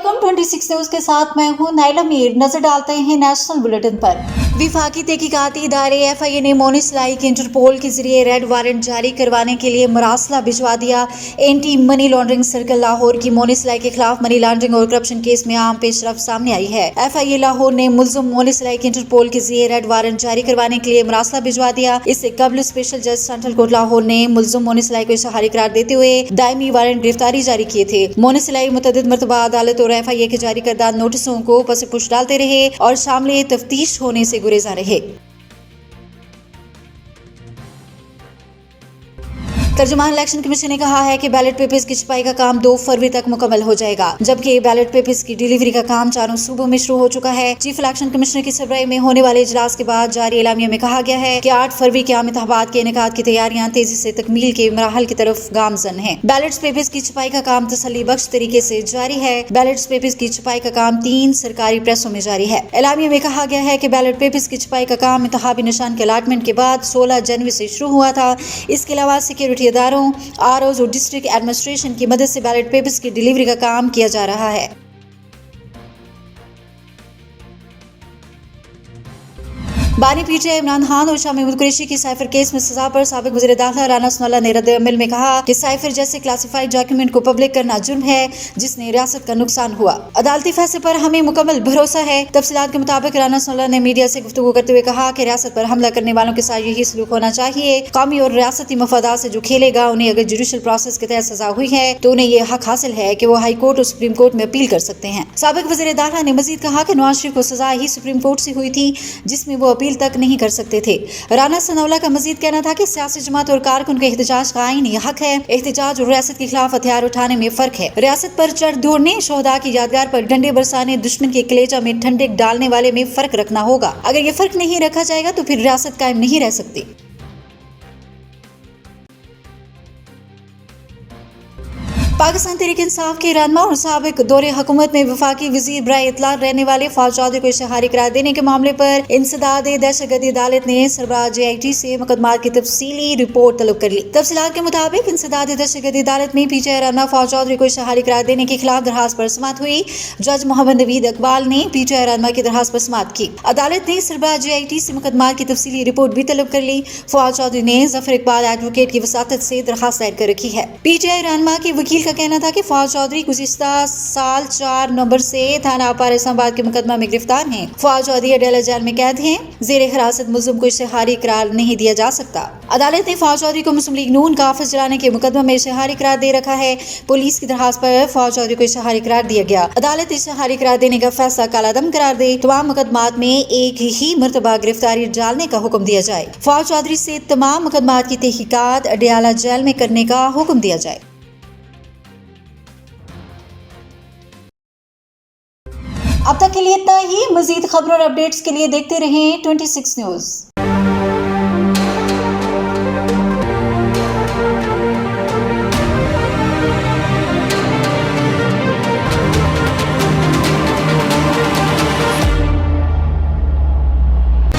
Welcome 26 news के साथ मैं हूं नाइला मीर। नजर डालते हैं नेशनल बुलेटिन पर। विफाकी तहकीकाती इदारे FIA ने मोनिस लाइक इंटरपोल के जरिए रेड वारंट जारी करवाने के लिए मरासला भिजवा दिया। Anti money laundering circle Lahore की मोनिस लाइक के खिलाफ मनी लॉन्ड्रिंग और करप्शन केस में आम पेशरफ सामने आई है। FIA लाहौर ने मुल्जिम मोनिस लाइक इंटरपोल के जरिए रेड वारंट जारी करवाने के लिए मरासला भिजवा दिया। इससे कबल स्पेशल जज सेंट्रल कोर्ट लाहौर ने मुल्जिम मोनिस लाइक को इश्तेहारी करार देते हुए दायमी वारंट गिरफ्तारी जारी किए थे। मोनिस लाइक मुतअद्दिद मरतबा अदालत और FIA के जारी करदा नोटिसों को पस पुश डालते रहे और शामिल तफ्तीश होने से गुरेजा रहे। तर्जुमान इलेक्शन कमीशन ने कहा है कि बैलेट पेपर्स की छपाई का काम 2 फरवरी तक मुकम्मल हो जाएगा, जबकि बैलेट पेपर्स की डिलीवरी का काम चारों सूबों में शुरू हो चुका है। चीफ इलेक्शन कमिश्नर की सरबराही में होने वाले इजलास के बाद जारी एलामिया में कहा गया है कि 8 फरवरी के आम इंतखाबात के इनेकाद की तैयारियां तेजी से तकमील के मराहल की तरफ गामजन है। बैलेट पेपर्स की छपाई का काम तसल्ली बख्श तरीके से जारी है। बैलेट पेपर्स की छपाई का काम 3 सरकारी प्रेसों में जारी है। एलामिया में कहा गया है कि बैलेट पेपर्स की छपाई का काम इंतखाबी निशान के अलाटमेंट के बाद 16 जनवरी से शुरू हुआ था। इसके अलावा सिक्योरिटी इदारों, ROs और डिस्ट्रिक्ट एडमिनिस्ट्रेशन की मदद से बैलेट पेपर्स की डिलीवरी का काम किया जा रहा है। बानी PTI इमरान खान और शाह महमूद कुरैशी की साइफर केस में सजा पर साबिक वज़ीर दाखिला राना सनाउल्लाह ने रद्द अमल में कहा कि साइफर जैसे क्लासिफाइड डॉक्यूमेंट को पब्लिक करना जुर्म है जिसने रियासत का नुकसान हुआ। अदालती फैसले पर हमें मुकम्मल भरोसा है। तफसीलात के मुताबिक राना सनाउल्लाह ने मीडिया से गुफ्तगू करते हुए कहा कि रियासत पर हमला करने वालों के साथ यही सलूक होना चाहिए। कौमी और रियासती मफादात से जो खेलेगा, उन्हें अगर जुडिशल प्रोसेस के तहत सजा हुई है तो उन्हें यह हक हासिल है कि वो हाई कोर्ट और सुप्रीम कोर्ट में अपील कर सकते हैं। साबिक वज़ीर दाखिला ने मजीद कहा कि नवाज शरीफ को सजा ही सुप्रीम कोर्ट से हुई थी जिसमें वो अपील तक नहीं कर सकते थे। राना सनाउल्लाह का मजीद कहना था कि सियासी जमात और कारकुन का एहतजाज का आईनी हक है। एहतजाज और रियासत के खिलाफ हथियार उठाने में फर्क है। रियासत पर चढ़ दौड़ने, शोहदा की यादगार पर डंडे बरसाने, दुश्मन के कलेजा में ठंडक डालने वाले में फर्क रखना होगा। अगर ये फर्क नहीं रखा जाएगा तो फिर रियासत कायम नहीं रह सकती। पाकिस्तान तहरीक इंसाफ के रहनुमा और साबिक दौरे हुकूमत में वफाकी वजीर बराए इत्तला रहने वाले फवाद चौधरी को इश्तेहारी करार देने के मामले पर इंसदाद दहशतगर्दी अदालत ने सरबराह JIT से मुकदमात की तफसीली रिपोर्ट तलब कर ली। तफसीलात के मुताबिक इंसदाद दहशतगर्दी अदालत में PTI रहनुमा फवाद चौधरी को इश्तेहारी करार देने के खिलाफ दरखास्त पर समाअत हुई। जज मोहम्मद नवीद इकबाल ने PTI रहनुमा की दरखास्त पर समाअत की। अदालत ने सरबराह JIT से मुकदमात की तफसीली रिपोर्ट भी तलब कर ली। फवाद चौधरी ने जफर इकबाल एडवोकेट की वसातत से दरखास्त दायर कर रखी है। PTI रहनुमा के वकील का कहना था कि फवाद चौधरी गुज़िश्ता साल 4 नवंबर से थाना अपार इस्लामाबाद के मुकदमा में गिरफ्तार हैं। फवाद चौधरी अडेला जेल में कैद हैं। ज़ेर हिरासत मुल्ज़िम को इश्तेहारी करार नहीं दिया जा सकता। अदालत ने फवाद चौधरी को मुस्लिम लीग नून का ऑफिस जलाने के मुकदमा में इश्तेहारी करार दे रखा है। पुलिस की दरखास्त पर फवाद चौधरी को इश्तेहारी करार दिया गया। अदालत इश्तेहारी करार देने का फैसला कालादम करार दे तमाम मुकदमात में एक ही मरतबा गिरफ्तारी डालने का हुक्म दिया जाए। फवाद चौधरी से तमाम मुकदमात की तहकीकात अडेला जेल में करने का हुक्म दिया जाए। अब तक के लिए इतना ही। मजीद खबरों और अपडेट्स के लिए देखते रहें 26 न्यूज।